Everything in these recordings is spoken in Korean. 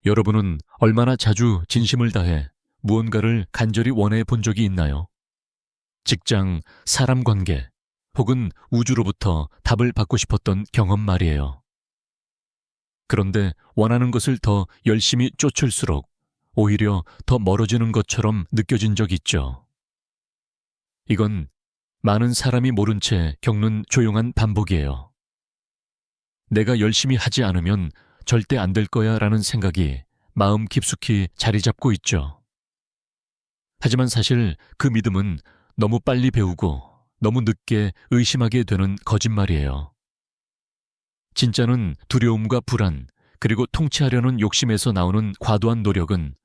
여러분은 얼마나 자주 진심을 다해 무언가를 간절히 원해 본 적이 있나요? 직장, 사람 관계, 혹은 우주로부터 답을 받고 싶었던 경험 말이에요. 그런데 원하는 것을 더 열심히 쫓을수록 오히려 더 멀어지는 것처럼 느껴진 적 있죠. 이건 많은 사람이 모른 채 겪는 조용한 반복이에요. 내가 열심히 하지 않으면 절대 안 될 거야 라는 생각이 마음 깊숙이 자리 잡고 있죠. 하지만 사실 그 믿음은 너무 빨리 배우고 너무 늦게 의심하게 되는 거짓말이에요. 진짜는 두려움과 불안, 그리고 통치하려는 욕심에서 나오는 과도한 노력은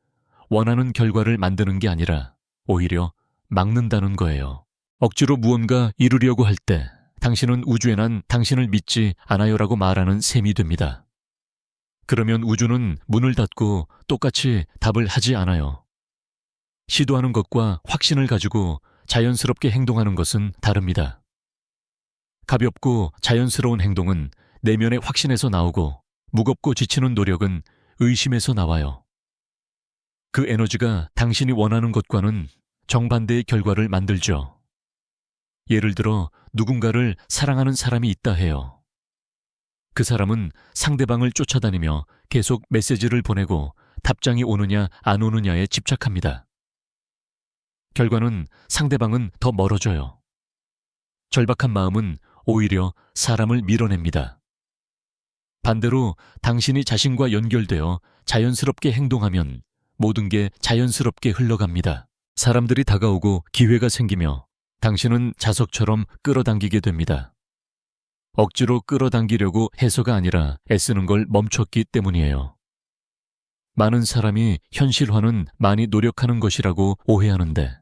원하는 결과를 만드는 게 아니라 오히려 막는다는 거예요. 억지로 무언가 이루려고 할 때 당신은 우주에 난 당신을 믿지 않아요라고 말하는 셈이 됩니다. 그러면 우주는 문을 닫고 똑같이 답을 하지 않아요. 시도하는 것과 확신을 가지고 자연스럽게 행동하는 것은 다릅니다. 가볍고 자연스러운 행동은 내면의 확신에서 나오고 무겁고 지치는 노력은 의심에서 나와요. 그 에너지가 당신이 원하는 것과는 정반대의 결과를 만들죠. 예를 들어 누군가를 사랑하는 사람이 있다 해요. 그 사람은 상대방을 쫓아다니며 계속 메시지를 보내고 답장이 오느냐 안 오느냐에 집착합니다. 결과는 상대방은 더 멀어져요. 절박한 마음은 오히려 사람을 밀어냅니다. 반대로 당신이 자신과 연결되어 자연스럽게 행동하면 모든 게 자연스럽게 흘러갑니다. 사람들이 다가오고 기회가 생기며 당신은 자석처럼 끌어당기게 됩니다. 억지로 끌어당기려고 해서가 아니라 애쓰는 걸 멈췄기 때문이에요. 많은 사람이 현실화는 많이 노력하는 것이라고 오해하는데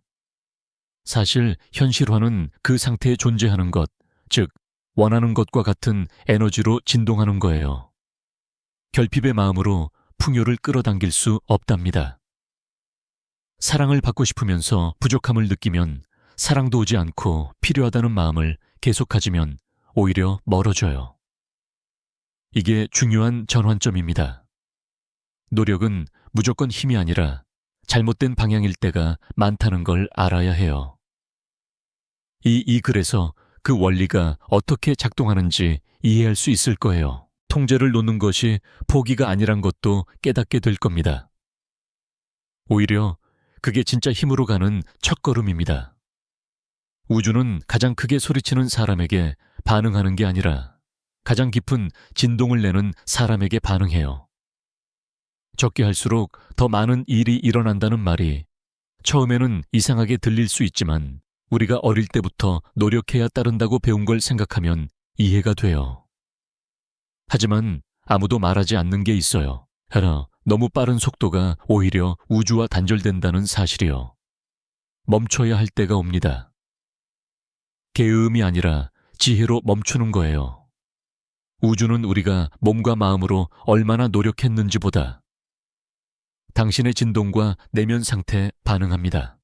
사실 현실화는 그 상태에 존재하는 것, 즉 원하는 것과 같은 에너지로 진동하는 거예요. 결핍의 마음으로 풍요를 끌어당길 수 없답니다. 사랑을 받고 싶으면서 부족함을 느끼면 사랑도 오지 않고 필요하다는 마음을 계속 가지면 오히려 멀어져요. 이게 중요한 전환점입니다. 노력은 무조건 힘이 아니라 잘못된 방향일 때가 많다는 걸 알아야 해요. 이 글에서 그 원리가 어떻게 작동하는지 이해할 수 있을 거예요. 통제를 놓는 것이 포기가 아니란 것도 깨닫게 될 겁니다. 오히려 그게 진짜 힘으로 가는 첫걸음입니다. 우주는 가장 크게 소리치는 사람에게 반응하는 게 아니라 가장 깊은 진동을 내는 사람에게 반응해요. 적게 할수록 더 많은 일이 일어난다는 말이 처음에는 이상하게 들릴 수 있지만 우리가 어릴 때부터 노력해야 따른다고 배운 걸 생각하면 이해가 돼요. 하지만 아무도 말하지 않는 게 있어요. 하나, 너무 빠른 속도가 오히려 우주와 단절된다는 사실이요. 멈춰야 할 때가 옵니다. 게으름이 아니라 지혜로 멈추는 거예요. 우주는 우리가 몸과 마음으로 얼마나 노력했는지보다 당신의 진동과 내면 상태에 반응합니다.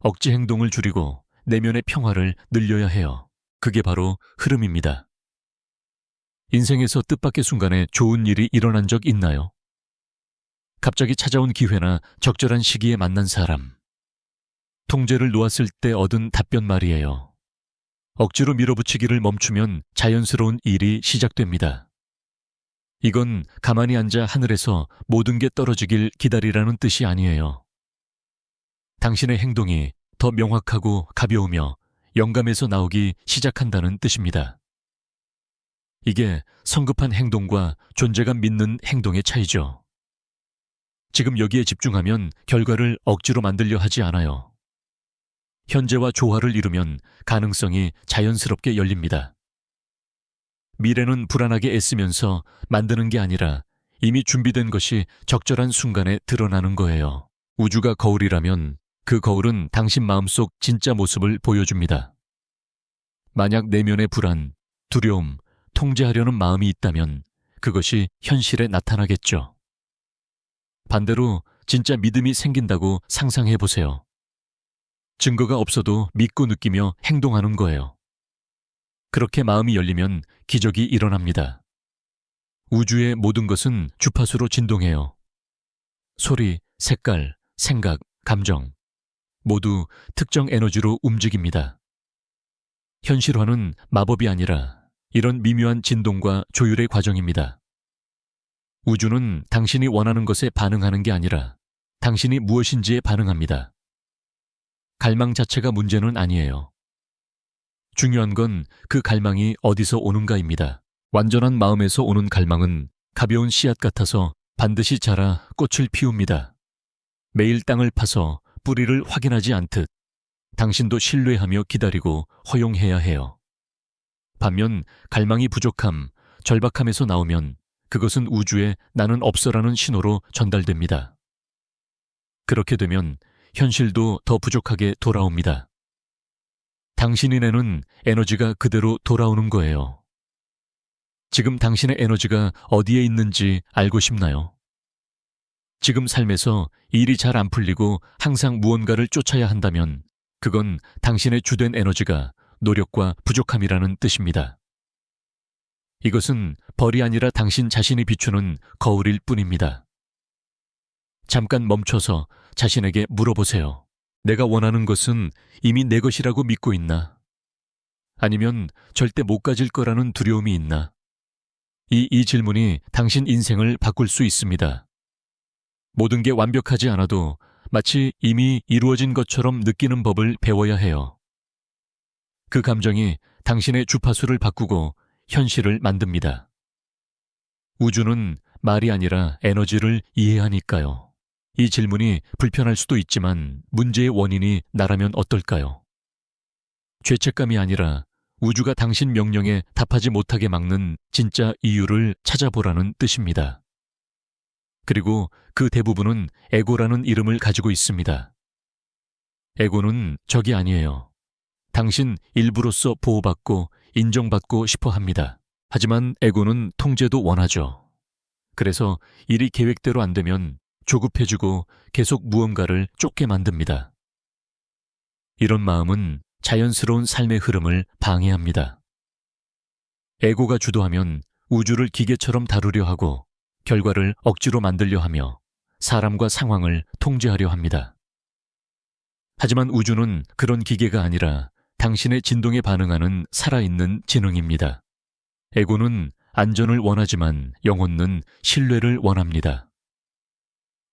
억지 행동을 줄이고 내면의 평화를 늘려야 해요. 그게 바로 흐름입니다. 인생에서 뜻밖의 순간에 좋은 일이 일어난 적 있나요? 갑자기 찾아온 기회나 적절한 시기에 만난 사람. 통제를 놓았을 때 얻은 답변 말이에요. 억지로 밀어붙이기를 멈추면 자연스러운 일이 시작됩니다. 이건 가만히 앉아 하늘에서 모든 게 떨어지길 기다리라는 뜻이 아니에요. 당신의 행동이 더 명확하고 가벼우며 영감에서 나오기 시작한다는 뜻입니다. 이게 성급한 행동과 존재감 믿는 행동의 차이죠. 지금 여기에 집중하면 결과를 억지로 만들려 하지 않아요. 현재와 조화를 이루면 가능성이 자연스럽게 열립니다. 미래는 불안하게 애쓰면서 만드는 게 아니라 이미 준비된 것이 적절한 순간에 드러나는 거예요. 우주가 거울이라면 그 거울은 당신 마음속 진짜 모습을 보여줍니다. 만약 내면의 불안, 두려움, 통제하려는 마음이 있다면 그것이 현실에 나타나겠죠. 반대로 진짜 믿음이 생긴다고 상상해 보세요. 증거가 없어도 믿고 느끼며 행동하는 거예요. 그렇게 마음이 열리면 기적이 일어납니다. 우주의 모든 것은 주파수로 진동해요. 소리, 색깔, 생각, 감정 모두 특정 에너지로 움직입니다. 현실화는 마법이 아니라 이런 미묘한 진동과 조율의 과정입니다. 우주는 당신이 원하는 것에 반응하는 게 아니라 당신이 무엇인지에 반응합니다. 갈망 자체가 문제는 아니에요. 중요한 건 그 갈망이 어디서 오는가입니다. 완전한 마음에서 오는 갈망은 가벼운 씨앗 같아서 반드시 자라 꽃을 피웁니다. 매일 땅을 파서 뿌리를 확인하지 않듯 당신도 신뢰하며 기다리고 허용해야 해요. 반면 갈망이 부족함, 절박함에서 나오면 그것은 우주에 나는 없어라는 신호로 전달됩니다. 그렇게 되면 현실도 더 부족하게 돌아옵니다. 당신이 내는 에너지가 그대로 돌아오는 거예요. 지금 당신의 에너지가 어디에 있는지 알고 싶나요? 지금 삶에서 일이 잘 안 풀리고 항상 무언가를 쫓아야 한다면 그건 당신의 주된 에너지가 노력과 부족함이라는 뜻입니다. 이것은 벌이 아니라 당신 자신이 비추는 거울일 뿐입니다. 잠깐 멈춰서 자신에게 물어보세요. 내가 원하는 것은 이미 내 것이라고 믿고 있나? 아니면 절대 못 가질 거라는 두려움이 있나? 이 질문이 당신 인생을 바꿀 수 있습니다. 모든 게 완벽하지 않아도 마치 이미 이루어진 것처럼 느끼는 법을 배워야 해요. 그 감정이 당신의 주파수를 바꾸고 현실을 만듭니다. 우주는 말이 아니라 에너지를 이해하니까요. 이 질문이 불편할 수도 있지만 문제의 원인이 나라면 어떨까요? 죄책감이 아니라 우주가 당신 명령에 답하지 못하게 막는 진짜 이유를 찾아보라는 뜻입니다. 그리고 그 대부분은 에고라는 이름을 가지고 있습니다. 에고는 적이 아니에요. 당신 일부로서 보호받고 인정받고 싶어 합니다. 하지만 에고는 통제도 원하죠. 그래서 일이 계획대로 안 되면 조급해지고 계속 무언가를 쫓게 만듭니다. 이런 마음은 자연스러운 삶의 흐름을 방해합니다. 에고가 주도하면 우주를 기계처럼 다루려 하고 결과를 억지로 만들려 하며 사람과 상황을 통제하려 합니다. 하지만 우주는 그런 기계가 아니라 당신의 진동에 반응하는 살아있는 지능입니다. 에고는 안전을 원하지만 영혼은 신뢰를 원합니다.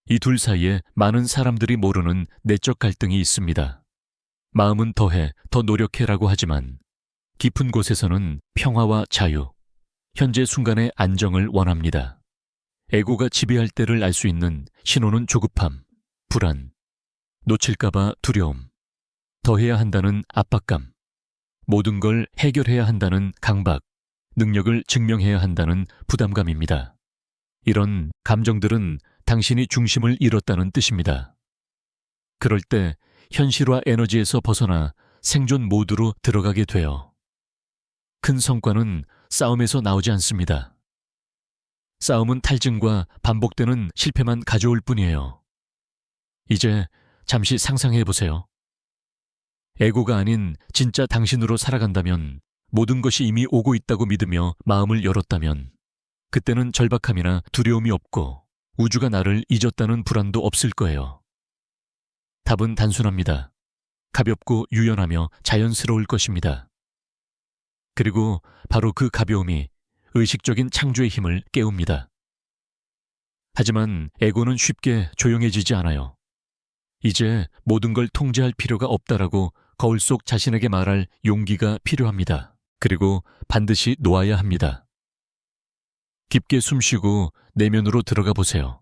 이 둘 사이에 많은 사람들이 모르는 내적 갈등이 있습니다. 마음은 더해, 더 노력해라고 하지만 깊은 곳에서는 평화와 자유, 현재 순간의 안정을 원합니다. 에고가 지배할 때를 알 수 있는 신호는 조급함, 불안, 놓칠까봐 두려움, 더해야 한다는 압박감, 모든 걸 해결해야 한다는 강박, 능력을 증명해야 한다는 부담감입니다. 이런 감정들은 당신이 중심을 잃었다는 뜻입니다. 그럴 때 현실화 에너지에서 벗어나 생존 모드로 들어가게 돼요. 큰 성과는 싸움에서 나오지 않습니다. 싸움은 탈진과 반복되는 실패만 가져올 뿐이에요. 이제 잠시 상상해 보세요. 에고가 아닌 진짜 당신으로 살아간다면, 모든 것이 이미 오고 있다고 믿으며 마음을 열었다면 그때는 절박함이나 두려움이 없고 우주가 나를 잊었다는 불안도 없을 거예요. 답은 단순합니다. 가볍고 유연하며 자연스러울 것입니다. 그리고 바로 그 가벼움이 의식적인 창조의 힘을 깨웁니다. 하지만 에고는 쉽게 조용해지지 않아요. 이제 모든 걸 통제할 필요가 없다라고 거울 속 자신에게 말할 용기가 필요합니다. 그리고 반드시 놓아야 합니다. 깊게 숨쉬고 내면으로 들어가 보세요.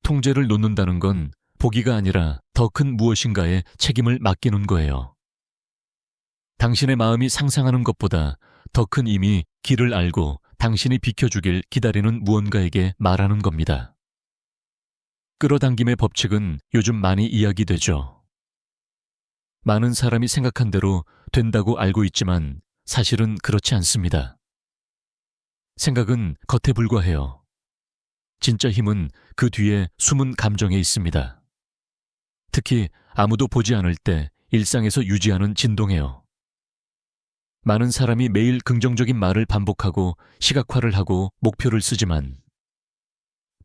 통제를 놓는다는 건 포기가 아니라 더 큰 무엇인가에 책임을 맡기는 거예요. 당신의 마음이 상상하는 것보다 더 큰 힘이 길을 알고 당신이 비켜주길 기다리는 무언가에게 말하는 겁니다. 끌어당김의 법칙은 요즘 많이 이야기되죠. 많은 사람이 생각한 대로 된다고 알고 있지만 사실은 그렇지 않습니다. 생각은 겉에 불과해요. 진짜 힘은 그 뒤에 숨은 감정에 있습니다. 특히 아무도 보지 않을 때 일상에서 유지하는 진동에요. 많은 사람이 매일 긍정적인 말을 반복하고 시각화를 하고 목표를 쓰지만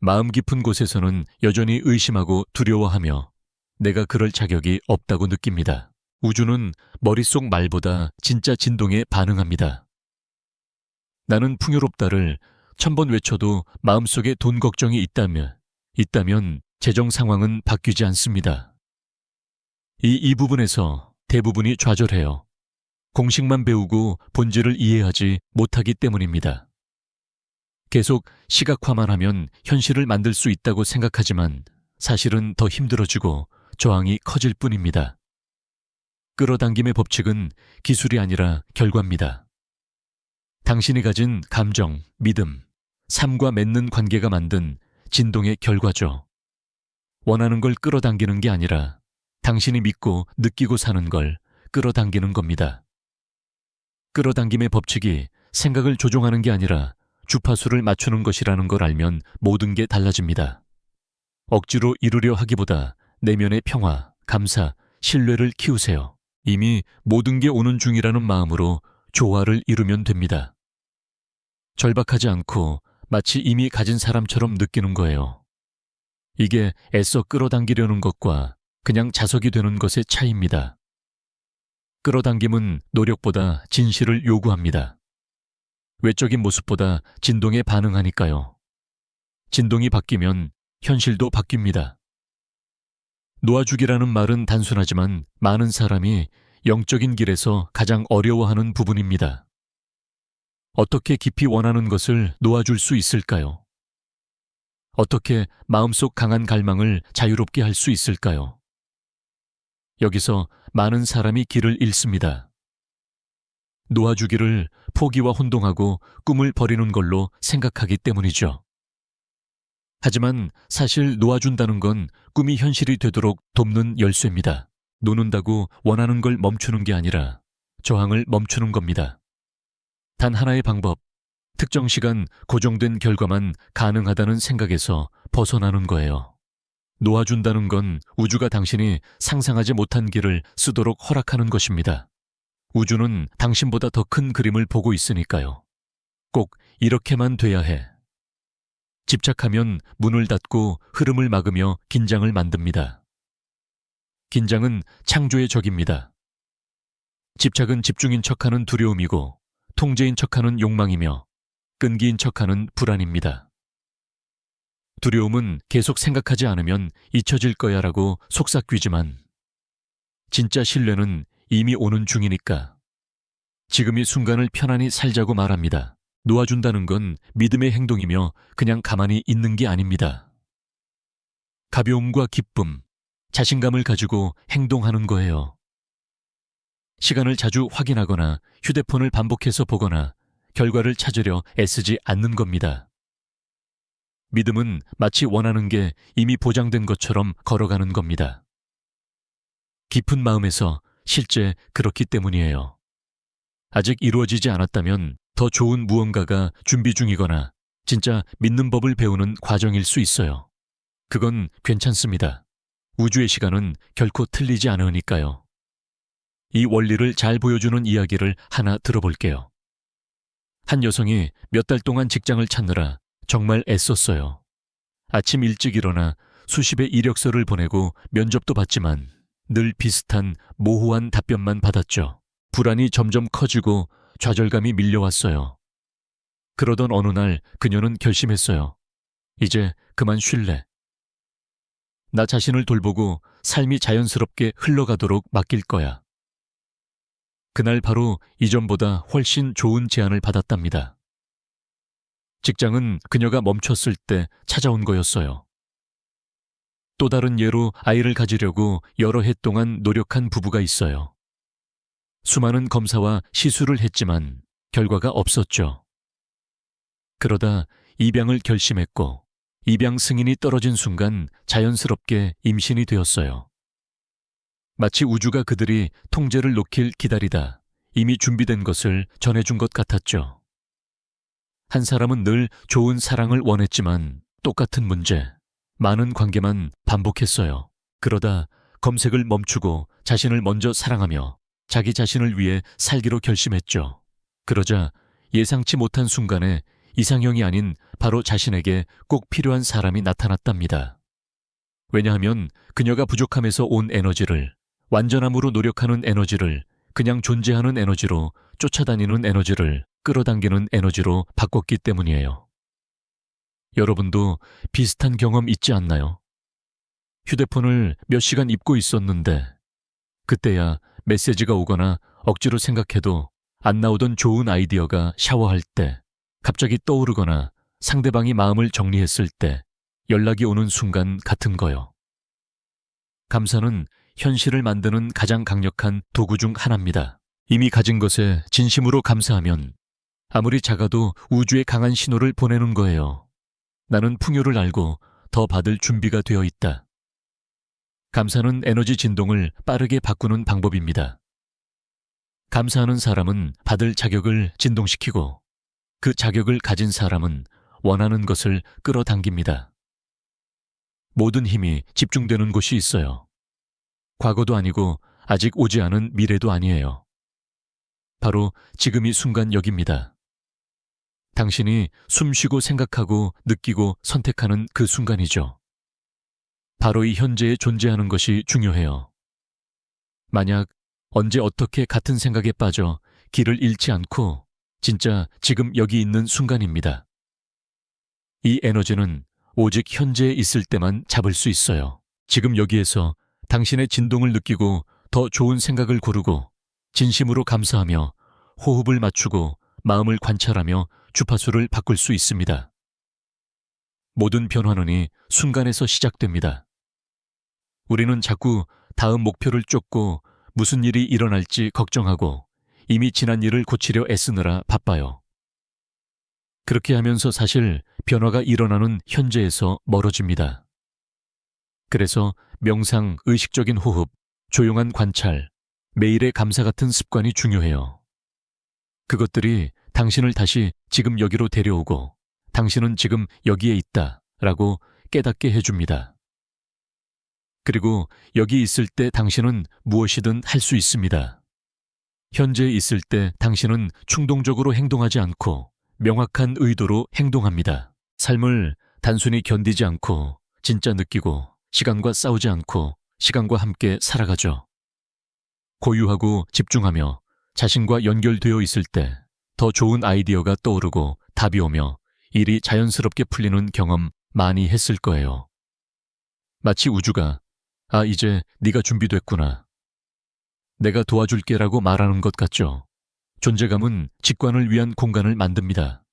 마음 깊은 곳에서는 여전히 의심하고 두려워하며 내가 그럴 자격이 없다고 느낍니다. 우주는 머릿속 말보다 진짜 진동에 반응합니다. 나는 풍요롭다를 1000번 외쳐도 마음속에 돈 걱정이 있다면 재정 상황은 바뀌지 않습니다. 이 부분에서 대부분이 좌절해요. 공식만 배우고 본질을 이해하지 못하기 때문입니다. 계속 시각화만 하면 현실을 만들 수 있다고 생각하지만 사실은 더 힘들어지고 저항이 커질 뿐입니다. 끌어당김의 법칙은 기술이 아니라 결과입니다. 당신이 가진 감정, 믿음, 삶과 맺는 관계가 만든 진동의 결과죠. 원하는 걸 끌어당기는 게 아니라 당신이 믿고 느끼고 사는 걸 끌어당기는 겁니다. 끌어당김의 법칙이 생각을 조종하는 게 아니라 주파수를 맞추는 것이라는 걸 알면 모든 게 달라집니다. 억지로 이루려 하기보다 내면의 평화, 감사, 신뢰를 키우세요. 이미 모든 게 오는 중이라는 마음으로 조화를 이루면 됩니다. 절박하지 않고 마치 이미 가진 사람처럼 느끼는 거예요. 이게 애써 끌어당기려는 것과 그냥 자석이 되는 것의 차이입니다. 끌어당김은 노력보다 진실을 요구합니다. 외적인 모습보다 진동에 반응하니까요. 진동이 바뀌면 현실도 바뀝니다. 놓아주기라는 말은 단순하지만 많은 사람이 영적인 길에서 가장 어려워하는 부분입니다. 어떻게 깊이 원하는 것을 놓아줄 수 있을까요? 어떻게 마음속 강한 갈망을 자유롭게 할 수 있을까요? 여기서 많은 사람이 길을 잃습니다. 놓아주기를 포기와 혼동하고 꿈을 버리는 걸로 생각하기 때문이죠. 하지만 사실 놓아준다는 건 꿈이 현실이 되도록 돕는 열쇠입니다. 놓는다고 원하는 걸 멈추는 게 아니라 저항을 멈추는 겁니다. 단 하나의 방법, 특정 시간 고정된 결과만 가능하다는 생각에서 벗어나는 거예요. 놓아준다는 건 우주가 당신이 상상하지 못한 길을 쓰도록 허락하는 것입니다. 우주는 당신보다 더 큰 그림을 보고 있으니까요. 꼭 이렇게만 돼야 해. 집착하면 문을 닫고 흐름을 막으며 긴장을 만듭니다. 긴장은 창조의 적입니다. 집착은 집중인 척하는 두려움이고 통제인 척하는 욕망이며 끈기인 척하는 불안입니다. 두려움은 계속 생각하지 않으면 잊혀질 거야 라고 속삭이지만 진짜 신뢰는 이미 오는 중이니까 지금 이 순간을 편안히 살자고 말합니다. 놓아준다는 건 믿음의 행동이며 그냥 가만히 있는 게 아닙니다. 가벼움과 기쁨, 자신감을 가지고 행동하는 거예요. 시간을 자주 확인하거나 휴대폰을 반복해서 보거나 결과를 찾으려 애쓰지 않는 겁니다. 믿음은 마치 원하는 게 이미 보장된 것처럼 걸어가는 겁니다. 깊은 마음에서 실제 그렇기 때문이에요. 아직 이루어지지 않았다면 더 좋은 무언가가 준비 중이거나 진짜 믿는 법을 배우는 과정일 수 있어요. 그건 괜찮습니다. 우주의 시간은 결코 틀리지 않으니까요. 이 원리를 잘 보여주는 이야기를 하나 들어볼게요. 한 여성이 몇 달 동안 직장을 찾느라 정말 애썼어요. 아침 일찍 일어나 수십의 이력서를 보내고 면접도 봤지만 늘 비슷한 모호한 답변만 받았죠. 불안이 점점 커지고 좌절감이 밀려왔어요. 그러던 어느 날 그녀는 결심했어요. 이제 그만 쉴래. 나 자신을 돌보고 삶이 자연스럽게 흘러가도록 맡길 거야. 그날 바로 이전보다 훨씬 좋은 제안을 받았답니다. 직장은 그녀가 멈췄을 때 찾아온 거였어요. 또 다른 예로 아이를 가지려고 여러 해 동안 노력한 부부가 있어요. 수많은 검사와 시술을 했지만 결과가 없었죠. 그러다 입양을 결심했고 입양 승인이 떨어진 순간 자연스럽게 임신이 되었어요. 마치 우주가 그들이 통제를 놓길 기다리다 이미 준비된 것을 전해준 것 같았죠. 한 사람은 늘 좋은 사랑을 원했지만 똑같은 문제, 많은 관계만 반복했어요. 그러다 검색을 멈추고 자신을 먼저 사랑하며 자기 자신을 위해 살기로 결심했죠. 그러자 예상치 못한 순간에 이상형이 아닌 바로 자신에게 꼭 필요한 사람이 나타났답니다. 왜냐하면 그녀가 부족함에서 온 에너지를, 완전함으로 노력하는 에너지를, 그냥 존재하는 에너지로, 쫓아다니는 에너지를 끌어당기는 에너지로 바꿨기 때문이에요. 여러분도 비슷한 경험 있지 않나요? 휴대폰을 몇 시간 입고 있었는데 그때야 메시지가 오거나 억지로 생각해도 안 나오던 좋은 아이디어가 샤워할 때, 갑자기 떠오르거나 상대방이 마음을 정리했을 때 연락이 오는 순간 같은 거요. 감사는 현실을 만드는 가장 강력한 도구 중 하나입니다. 이미 가진 것에 진심으로 감사하면 아무리 작아도 우주에 강한 신호를 보내는 거예요. 나는 풍요를 알고 더 받을 준비가 되어 있다. 감사는 에너지 진동을 빠르게 바꾸는 방법입니다. 감사하는 사람은 받을 자격을 진동시키고 그 자격을 가진 사람은 원하는 것을 끌어당깁니다. 모든 힘이 집중되는 곳이 있어요. 과거도 아니고 아직 오지 않은 미래도 아니에요. 바로 지금 이 순간 여기입니다. 당신이 숨쉬고 생각하고 느끼고 선택하는 그 순간이죠. 바로 이 현재에 존재하는 것이 중요해요. 만약 언제 어떻게 같은 생각에 빠져 길을 잃지 않고 진짜 지금 여기 있는 순간입니다. 이 에너지는 오직 현재에 있을 때만 잡을 수 있어요. 지금 여기에서 당신의 진동을 느끼고 더 좋은 생각을 고르고 진심으로 감사하며 호흡을 맞추고 마음을 관찰하며 주파수를 바꿀 수 있습니다. 모든 변화는 이 순간에서 시작됩니다. 우리는 자꾸 다음 목표를 쫓고 무슨 일이 일어날지 걱정하고 이미 지난 일을 고치려 애쓰느라 바빠요. 그렇게 하면서 사실 변화가 일어나는 현재에서 멀어집니다. 그래서 명상, 의식적인 호흡, 조용한 관찰, 매일의 감사 같은 습관이 중요해요. 그것들이 당신을 다시 지금 여기로 데려오고 당신은 지금 여기에 있다 라고 깨닫게 해줍니다. 그리고 여기 있을 때 당신은 무엇이든 할 수 있습니다. 현재에 있을 때 당신은 충동적으로 행동하지 않고 명확한 의도로 행동합니다. 삶을 단순히 견디지 않고 진짜 느끼고 시간과 싸우지 않고 시간과 함께 살아가죠. 고유하고 집중하며 자신과 연결되어 있을 때 더 좋은 아이디어가 떠오르고 답이 오며 일이 자연스럽게 풀리는 경험 많이 했을 거예요. 마치 우주가 이제 네가 준비됐구나. 내가 도와줄게라고 말하는 것 같죠. 존재감은 직관을 위한 공간을 만듭니다.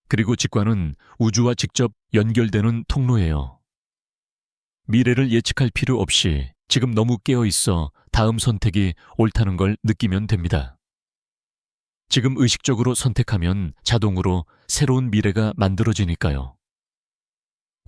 그리고 직관은 우주와 직접 연결되는 통로예요. 미래를 예측할 필요 없이 지금 너무 깨어 있어 다음 선택이 옳다는 걸 느끼면 됩니다. 지금 의식적으로 선택하면 자동으로 새로운 미래가 만들어지니까요.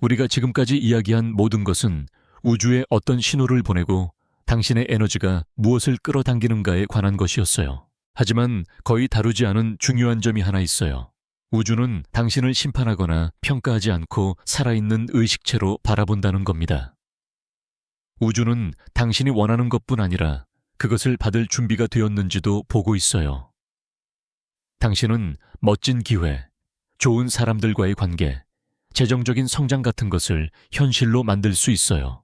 우리가 지금까지 이야기한 모든 것은 우주에 어떤 신호를 보내고 당신의 에너지가 무엇을 끌어당기는가에 관한 것이었어요. 하지만 거의 다루지 않은 중요한 점이 하나 있어요. 우주는 당신을 심판하거나 평가하지 않고 살아있는 의식체로 바라본다는 겁니다. 우주는 당신이 원하는 것뿐 아니라 그것을 받을 준비가 되었는지도 보고 있어요. 당신은 멋진 기회, 좋은 사람들과의 관계, 재정적인 성장 같은 것을 현실로 만들 수 있어요.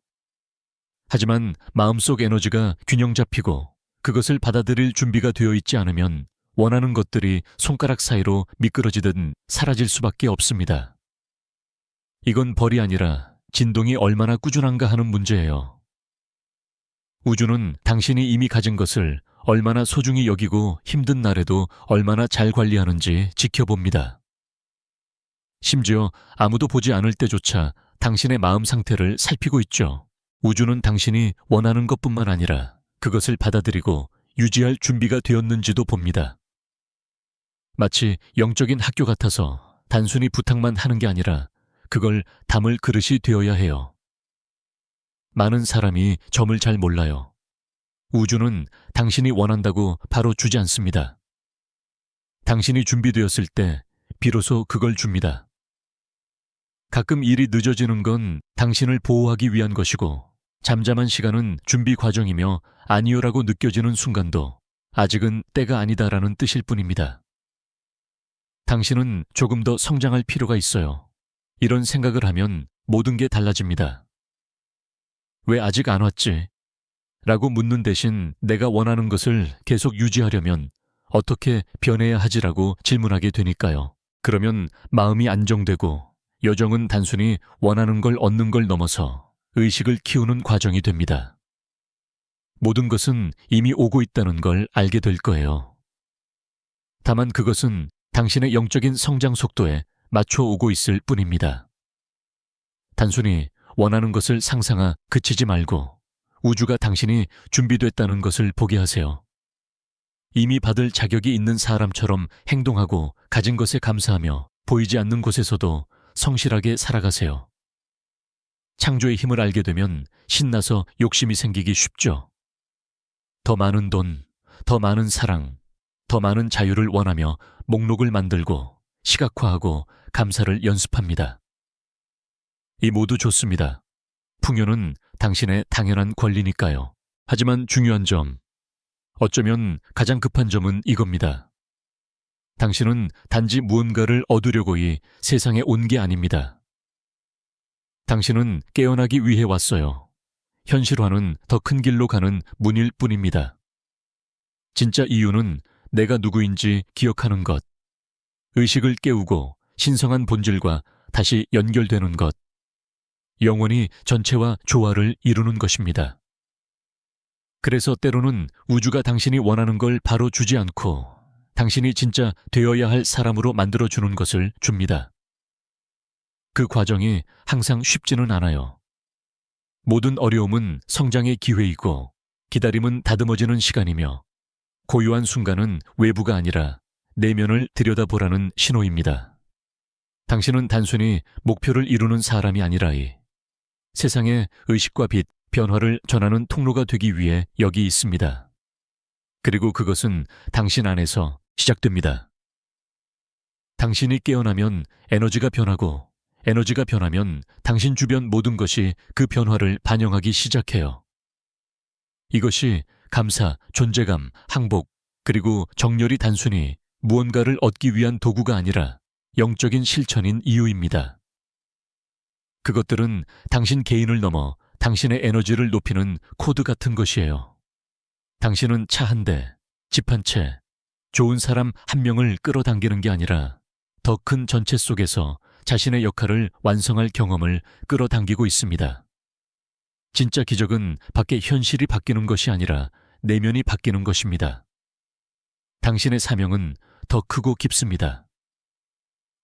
하지만 마음속 에너지가 균형 잡히고 그것을 받아들일 준비가 되어 있지 않으면 원하는 것들이 손가락 사이로 미끄러지듯 사라질 수밖에 없습니다. 이건 벌이 아니라 진동이 얼마나 꾸준한가 하는 문제예요. 우주는 당신이 이미 가진 것을 얼마나 소중히 여기고 힘든 날에도 얼마나 잘 관리하는지 지켜봅니다. 심지어 아무도 보지 않을 때조차 당신의 마음 상태를 살피고 있죠. 우주는 당신이 원하는 것뿐만 아니라 그것을 받아들이고 유지할 준비가 되었는지도 봅니다. 마치 영적인 학교 같아서 단순히 부탁만 하는 게 아니라 그걸 담을 그릇이 되어야 해요. 많은 사람이 점을 잘 몰라요. 우주는 당신이 원한다고 바로 주지 않습니다. 당신이 준비되었을 때 비로소 그걸 줍니다. 가끔 일이 늦어지는 건 당신을 보호하기 위한 것이고 잠잠한 시간은 준비 과정이며 아니요라고 느껴지는 순간도 아직은 때가 아니다라는 뜻일 뿐입니다. 당신은 조금 더 성장할 필요가 있어요. 이런 생각을 하면 모든 게 달라집니다. 왜 아직 안 왔지? 라고 묻는 대신 내가 원하는 것을 계속 유지하려면 어떻게 변해야 하지라고 질문하게 되니까요. 그러면 마음이 안정되고 여정은 단순히 원하는 걸 얻는 걸 넘어서 의식을 키우는 과정이 됩니다. 모든 것은 이미 오고 있다는 걸 알게 될 거예요. 다만 그것은 당신의 영적인 성장 속도에 맞춰 오고 있을 뿐입니다. 단순히 원하는 것을 상상하 그치지 말고 우주가 당신이 준비됐다는 것을 보게 하세요. 이미 받을 자격이 있는 사람처럼 행동하고 가진 것에 감사하며 보이지 않는 곳에서도 성실하게 살아가세요. 창조의 힘을 알게 되면 신나서 욕심이 생기기 쉽죠. 더 많은 돈, 더 많은 사랑, 더 많은 자유를 원하며 목록을 만들고 시각화하고 감사를 연습합니다. 이 모두 좋습니다. 풍요는 당신의 당연한 권리니까요. 하지만 중요한 점, 어쩌면 가장 급한 점은 이겁니다. 당신은 단지 무언가를 얻으려고 이 세상에 온 게 아닙니다. 당신은 깨어나기 위해 왔어요. 현실화는 더 큰 길로 가는 문일 뿐입니다. 진짜 이유는 내가 누구인지 기억하는 것, 의식을 깨우고 신성한 본질과 다시 연결되는 것, 영원히 전체와 조화를 이루는 것입니다. 그래서 때로는 우주가 당신이 원하는 걸 바로 주지 않고 당신이 진짜 되어야 할 사람으로 만들어주는 것을 줍니다. 그 과정이 항상 쉽지는 않아요. 모든 어려움은 성장의 기회이고 기다림은 다듬어지는 시간이며 고요한 순간은 외부가 아니라 내면을 들여다보라는 신호입니다. 당신은 단순히 목표를 이루는 사람이 아니라 이 세상에 의식과 빛, 변화를 전하는 통로가 되기 위해 여기 있습니다. 그리고 그것은 당신 안에서 시작됩니다. 당신이 깨어나면 에너지가 변하고 에너지가 변하면 당신 주변 모든 것이 그 변화를 반영하기 시작해요. 이것이 감사, 존재감, 항복, 그리고 정열이 단순히 무언가를 얻기 위한 도구가 아니라 영적인 실천인 이유입니다. 그것들은 당신 개인을 넘어 당신의 에너지를 높이는 코드 같은 것이에요. 당신은 차 한 대, 집 한 채, 좋은 사람 한 명을 끌어당기는 게 아니라 더 큰 전체 속에서 자신의 역할을 완성할 경험을 끌어당기고 있습니다. 진짜 기적은 밖의 현실이 바뀌는 것이 아니라 내면이 바뀌는 것입니다. 당신의 사명은 더 크고 깊습니다.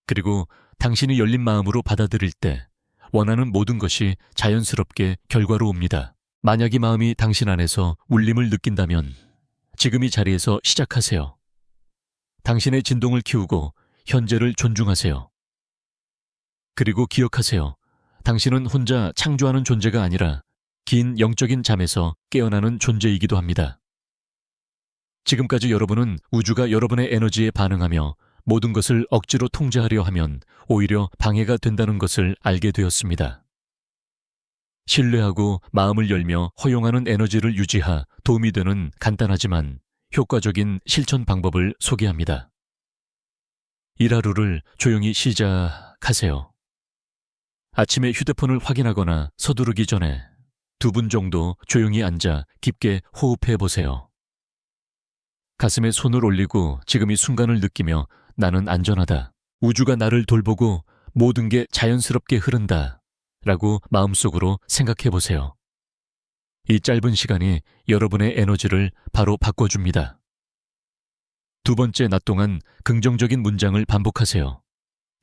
그리고 당신이 열린 마음으로 받아들일 때 원하는 모든 것이 자연스럽게 결과로 옵니다. 만약 이 마음이 당신 안에서 울림을 느낀다면 지금 이 자리에서 시작하세요. 당신의 진동을 키우고 현재를 존중하세요. 그리고 기억하세요. 당신은 혼자 창조하는 존재가 아니라 긴 영적인 잠에서 깨어나는 존재이기도 합니다. 지금까지 여러분은 우주가 여러분의 에너지에 반응하며 모든 것을 억지로 통제하려 하면 오히려 방해가 된다는 것을 알게 되었습니다. 신뢰하고 마음을 열며 허용하는 에너지를 유지하 도움이 되는 간단하지만 효과적인 실천 방법을 소개합니다. 일하루를 조용히 시작하세요. 아침에 휴대폰을 확인하거나 서두르기 전에 2분 정도 조용히 앉아 깊게 호흡해 보세요. 가슴에 손을 올리고 지금 이 순간을 느끼며 나는 안전하다. 우주가 나를 돌보고 모든 게 자연스럽게 흐른다. 라고 마음속으로 생각해 보세요. 이 짧은 시간이 여러분의 에너지를 바로 바꿔줍니다. 2번째 낮 동안 긍정적인 문장을 반복하세요.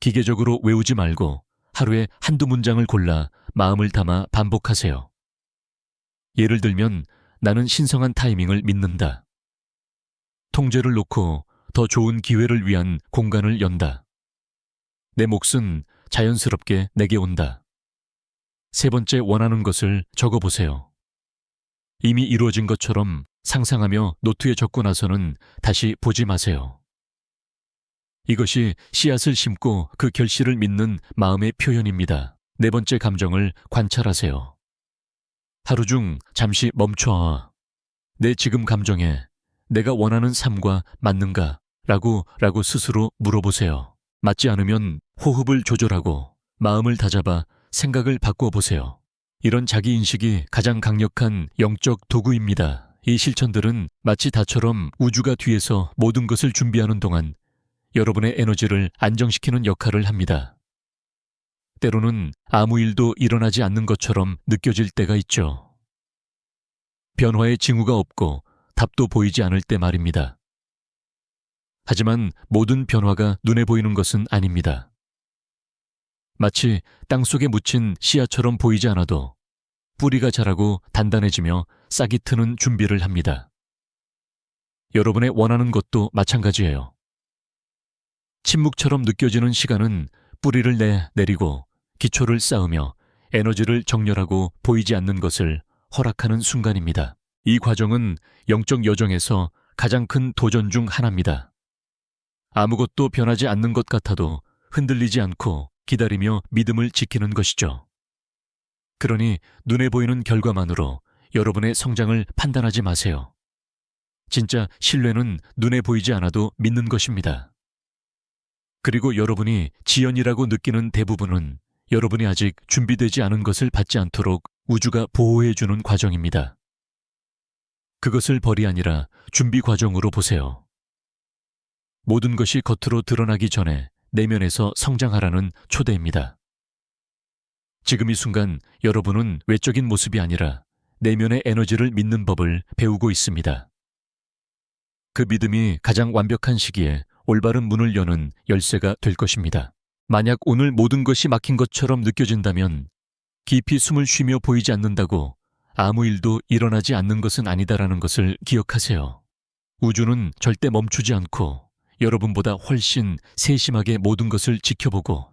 기계적으로 외우지 말고 하루에 한두 문장을 골라 마음을 담아 반복하세요. 예를 들면 나는 신성한 타이밍을 믿는다. 통제를 놓고 더 좋은 기회를 위한 공간을 연다. 내 몫은 자연스럽게 내게 온다. 3번째 원하는 것을 적어보세요. 이미 이루어진 것처럼 상상하며 노트에 적고 나서는 다시 보지 마세요. 이것이 씨앗을 심고 그 결실을 믿는 마음의 표현입니다. 4번째 감정을 관찰하세요. 하루 중 잠시 멈춰 내 지금 감정에 내가 원하는 삶과 맞는가? 라고 스스로 물어보세요. 맞지 않으면 호흡을 조절하고 마음을 다잡아 생각을 바꾸어 보세요. 이런 자기인식이 가장 강력한 영적 도구입니다. 이 실천들은 마치 다처럼 우주가 뒤에서 모든 것을 준비하는 동안 여러분의 에너지를 안정시키는 역할을 합니다. 때로는 아무 일도 일어나지 않는 것처럼 느껴질 때가 있죠. 변화의 징후가 없고 답도 보이지 않을 때 말입니다. 하지만 모든 변화가 눈에 보이는 것은 아닙니다. 마치 땅속에 묻힌 씨앗처럼 보이지 않아도 뿌리가 자라고 단단해지며 싹이 트는 준비를 합니다. 여러분의 원하는 것도 마찬가지예요. 침묵처럼 느껴지는 시간은 뿌리를 내리고 기초를 쌓으며 에너지를 정렬하고 보이지 않는 것을 허락하는 순간입니다. 이 과정은 영적 여정에서 가장 큰 도전 중 하나입니다. 아무것도 변하지 않는 것 같아도 흔들리지 않고 기다리며 믿음을 지키는 것이죠. 그러니 눈에 보이는 결과만으로 여러분의 성장을 판단하지 마세요. 진짜 신뢰는 눈에 보이지 않아도 믿는 것입니다. 그리고 여러분이 지연이라고 느끼는 대부분은 여러분이 아직 준비되지 않은 것을 받지 않도록 우주가 보호해주는 과정입니다. 그것을 벌이 아니라 준비 과정으로 보세요. 모든 것이 겉으로 드러나기 전에 내면에서 성장하라는 초대입니다. 지금 이 순간 여러분은 외적인 모습이 아니라 내면의 에너지를 믿는 법을 배우고 있습니다. 그 믿음이 가장 완벽한 시기에 올바른 문을 여는 열쇠가 될 것입니다. 만약 오늘 모든 것이 막힌 것처럼 느껴진다면 깊이 숨을 쉬며 보이지 않는다고 아무 일도 일어나지 않는 것은 아니다라는 것을 기억하세요. 우주는 절대 멈추지 않고 여러분보다 훨씬 세심하게 모든 것을 지켜보고